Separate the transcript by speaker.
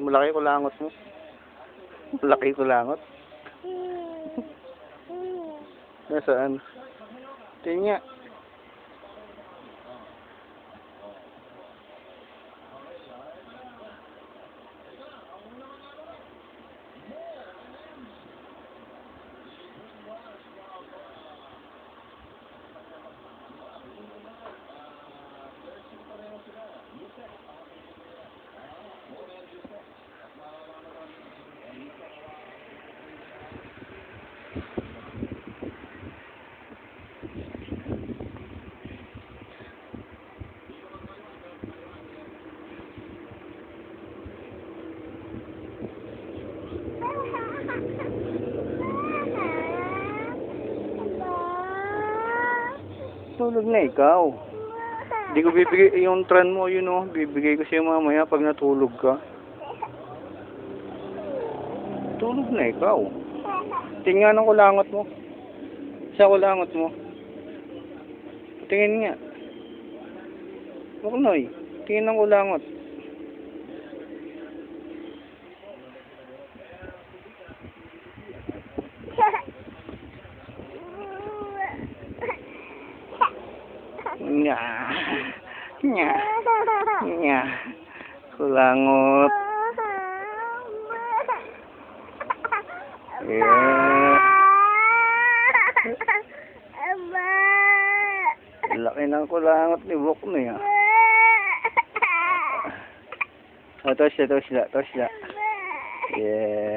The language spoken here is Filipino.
Speaker 1: Malaki kulangot mo. Malaki kulangot. Nasaan? Tingnan nga. Tulog na ikaw. Hindi ko bibigay yung tran mo, yun o. Bibigay ko sa'yo mamaya pag natulog ka. Tulog na ikaw. Tingnan ang kulangot mo. Sa kulangot mo. Tingin nga. Buknoy, tingin ang kulangot. Nya. Nya. Nya. Kulangot. Yeah. Laki ng kulangot ni Buknoy ah. Oh, tos siya. Yeah.